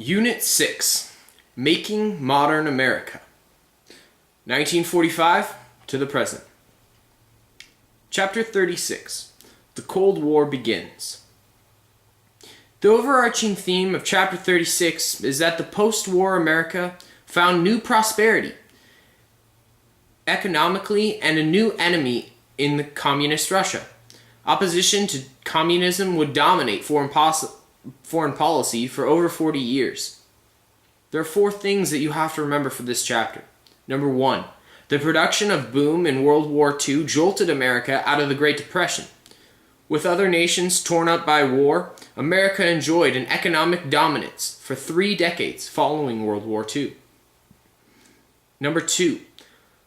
Unit 6, Making Modern America, 1945 to the present. Chapter 36, The Cold War Begins. The overarching theme of Chapter 36 is that the post-war America found new prosperity economically and a new enemy in the communist Russia. Opposition to communism would dominate foreign policy for over 40 years. There are four things that you have to remember for this chapter. Number one, the production of boom in World War II jolted America out of the Great Depression. With other nations torn up by war, America enjoyed an economic dominance for 3 decades following World War II. Number two,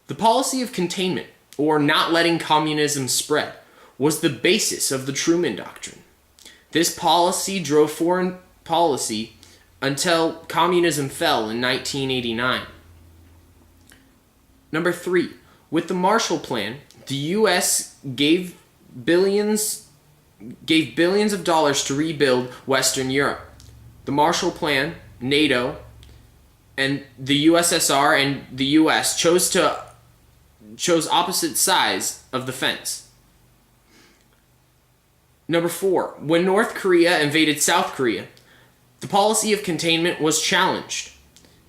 the policy of containment, or not letting communism spread, was the basis of the Truman Doctrine. This policy drove foreign policy until communism fell in 1989. Number three, with the Marshall Plan, the U.S. gave billions of dollars to rebuild Western Europe. The Marshall Plan, NATO, and the USSR and the U.S. chose opposite sides of the fence. Number four, when North Korea invaded South Korea, the policy of containment was challenged.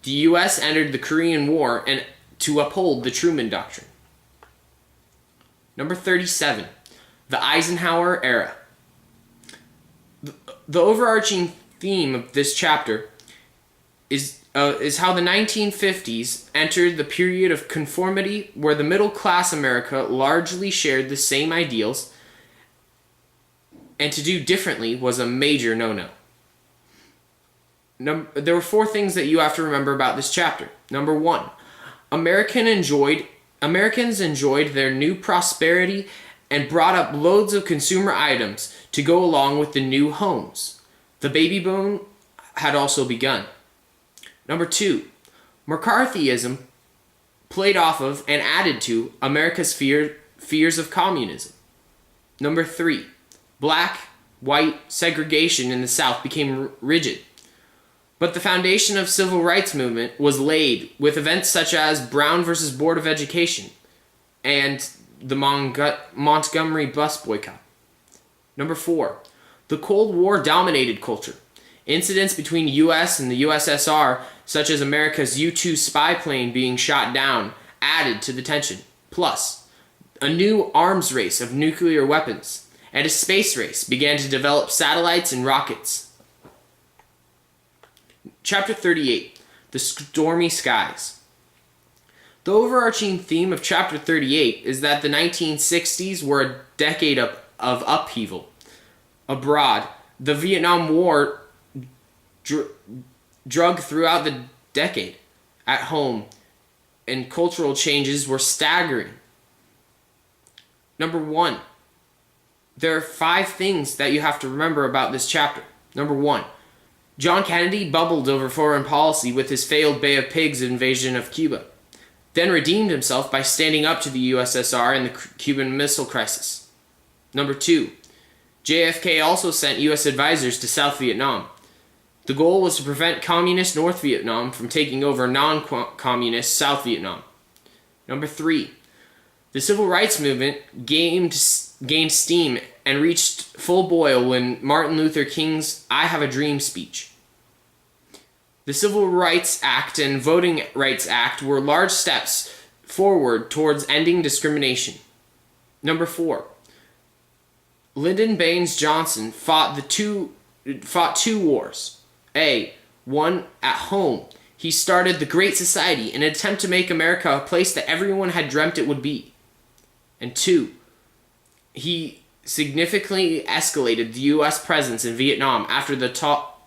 The U.S. entered the Korean War and to uphold the Truman Doctrine. Number 37, the Eisenhower era. The overarching theme of this chapter is how the 1950s entered the period of conformity where the middle-class America largely shared the same ideals, and to do differently was a major no-no. There were four things that you have to remember about this chapter. Number one, Americans enjoyed their new prosperity and brought up loads of consumer items to go along with the new homes. The baby boom had also begun. Number two, McCarthyism played off of and added to America's fears of communism. Number three, black-white segregation in the South became rigid. But the foundation of civil rights movement was laid with events such as Brown versus Board of Education and the Montgomery bus boycott. Number four, the Cold War dominated culture. Incidents between U.S. and the USSR, such as America's U-2 spy plane being shot down, added to the tension. Plus, a new arms race of nuclear weapons and a space race began to develop satellites and rockets. Chapter 38, The Stormy Skies. The overarching theme of Chapter 38 is that the 1960s were a decade of upheaval. Abroad, the Vietnam War drug throughout the decade. At home, and cultural changes were staggering. Number one, there are 5 things that you have to remember about this chapter. Number one, John Kennedy bubbled over foreign policy with his failed Bay of Pigs invasion of Cuba, then redeemed himself by standing up to the USSR in the Cuban Missile Crisis. Number 2, JFK also sent U.S. advisors to South Vietnam. The goal was to prevent communist North Vietnam from taking over non-communist South Vietnam. Number 3, the civil rights movement gained steam and reached full boil when Martin Luther King's I Have a Dream speech. The Civil Rights Act and Voting Rights Act were large steps forward towards ending discrimination. Number 4, Lyndon Baines Johnson fought two wars. One at home. He started the Great Society in an attempt to make America a place that everyone had dreamt it would be. And 2, he significantly escalated the U.S. presence in Vietnam after the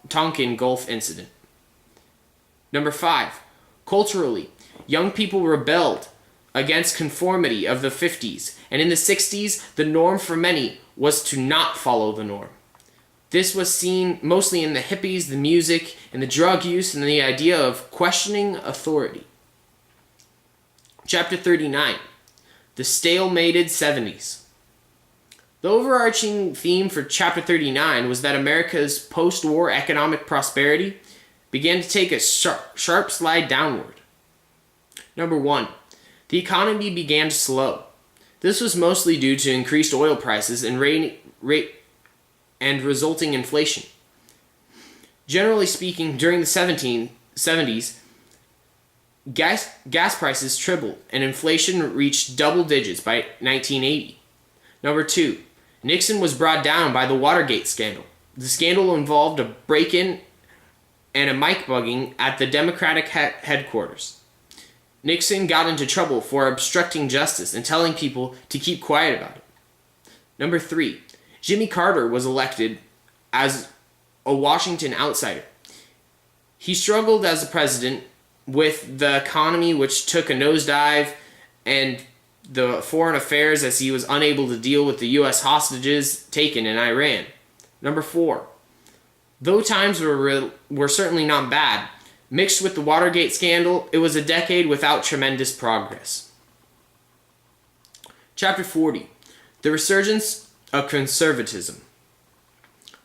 Tonkin Gulf incident. Number 5, culturally, young people rebelled against conformity of the 50s, and in the 60s, the norm for many was to not follow the norm. This was seen mostly in the hippies, the music, and the drug use, and the idea of questioning authority. Chapter 39, The Stalemated 70s. The overarching theme for Chapter 39 was that America's post-war economic prosperity began to take a sharp slide downward. Number 1. The economy began to slow. This was mostly due to increased oil prices and resulting inflation. Generally speaking, during the 1770s, gas prices tripled and inflation reached double digits by 1980. Number 2. Nixon was brought down by the Watergate scandal. The scandal involved a break-in and a mic bugging at the Democratic headquarters. Nixon got into trouble for obstructing justice and telling people to keep quiet about it. Number 3. Jimmy Carter was elected as a Washington outsider. He struggled as a president with the economy, which took a nosedive, and the foreign affairs, as he was unable to deal with the U.S. hostages taken in Iran. Number 4. Though times were certainly not bad, mixed with the Watergate scandal, it was a decade without tremendous progress. Chapter 40. The Resurgence of Conservatism.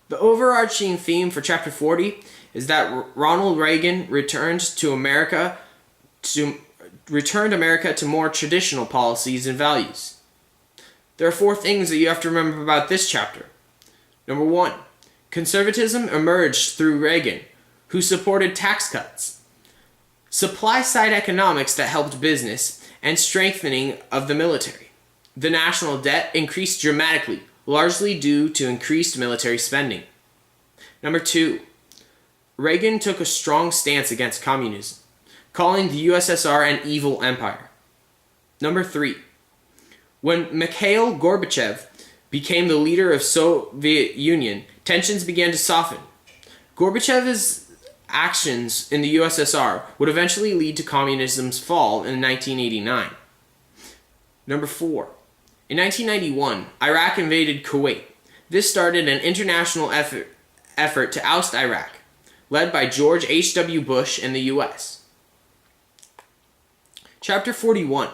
The overarching theme for Chapter 40 is that Ronald Reagan returned America to more traditional policies and values. There are 4 things that you have to remember about this chapter. Number 1. Conservatism emerged through Reagan, who supported tax cuts, supply-side economics that helped business, and strengthening of the military. The national debt increased dramatically, largely due to increased military spending. Number 2. Reagan took a strong stance against communism, calling the USSR an evil empire. Number 3. When Mikhail Gorbachev became the leader of Soviet Union, tensions began to soften. Gorbachev's actions in the USSR would eventually lead to communism's fall in 1989. Number 4. In 1991, Iraq invaded Kuwait. This started an international effort to oust Iraq, led by George H.W. Bush and the U.S. Chapter 41.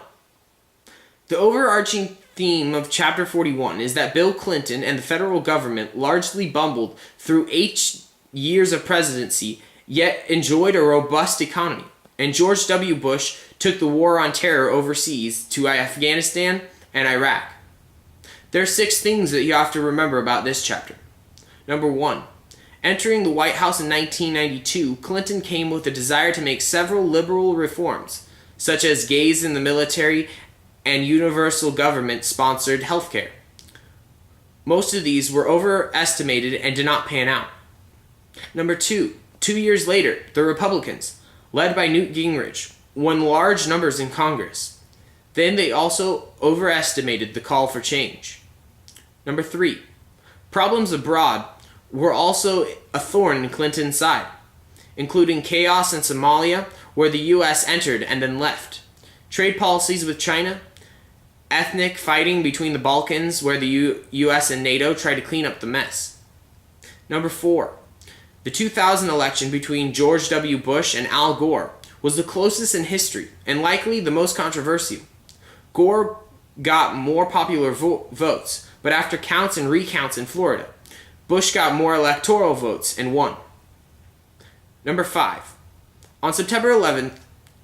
The overarching theme of Chapter 41 is that Bill Clinton and the federal government largely bumbled through 8 years of presidency, yet enjoyed a robust economy, and George W. Bush took the war on terror overseas to Afghanistan and Iraq. There are 6 things that you have to remember about this chapter. Number 1. Entering the White House in 1992, Clinton came with a desire to make several liberal reforms, such as gays in the military and universal government-sponsored healthcare. Most of these were overestimated and did not pan out. Number 2. 2 years later, the Republicans, led by Newt Gingrich, won large numbers in Congress. Then they also overestimated the call for change. Number 3. Problems abroad were also a thorn in Clinton's side, including chaos in Somalia, where the U.S. entered and then left, trade policies with China, ethnic fighting between the Balkans, where the U.S. and NATO tried to clean up the mess. Number 4. The 2000 election between George W. Bush and Al Gore was the closest in history and likely the most controversial. Gore got more popular votes, but after counts and recounts in Florida, Bush got more electoral votes and won. Number 5. On September 11,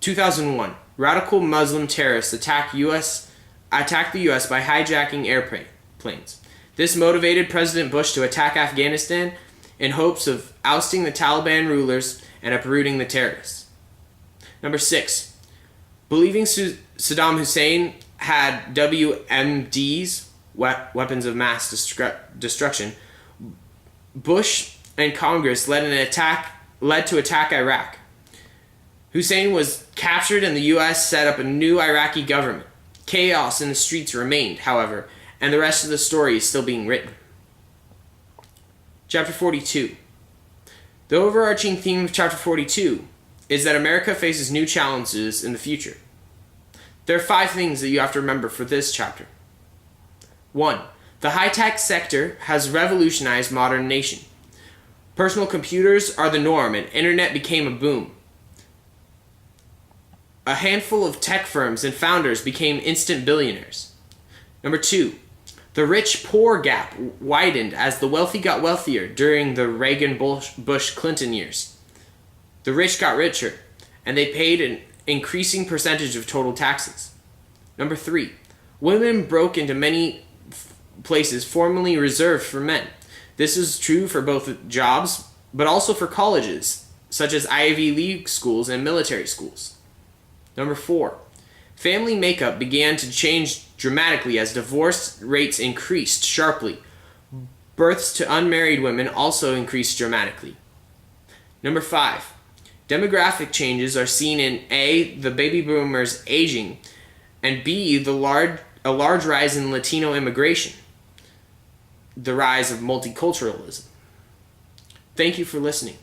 2001, radical Muslim terrorists attacked the U.S. by hijacking airplanes. This motivated President Bush to attack Afghanistan in hopes of ousting the Taliban rulers and uprooting the terrorists. Number 6. Believing Saddam Hussein had WMDs, weapons of mass destruction, Bush and Congress led to attack Iraq. Hussein was captured and the U.S. set up a new Iraqi government. Chaos in the streets remained, however, and the rest of the story is still being written. Chapter 42. The overarching theme of Chapter 42 is that America faces new challenges in the future. There are 5 things that you have to remember for this chapter. 1. The high-tech sector has revolutionized modern nation. Personal computers are the norm and internet became a boom. A handful of tech firms and founders became instant billionaires. Number 2. The rich-poor gap widened as the wealthy got wealthier during the Reagan-Bush-Clinton years. The rich got richer, and they paid an increasing percentage of total taxes. Number 3, women broke into many places formerly reserved for men. This is true for both jobs, but also for colleges, such as Ivy League schools and military schools. Number 4, family makeup began to change dramatically as divorce rates increased sharply. Births to unmarried women also increased dramatically. Number 5, demographic changes are seen in A, the baby boomers aging, and B, a large rise in Latino immigration, the rise of multiculturalism. Thank you for listening.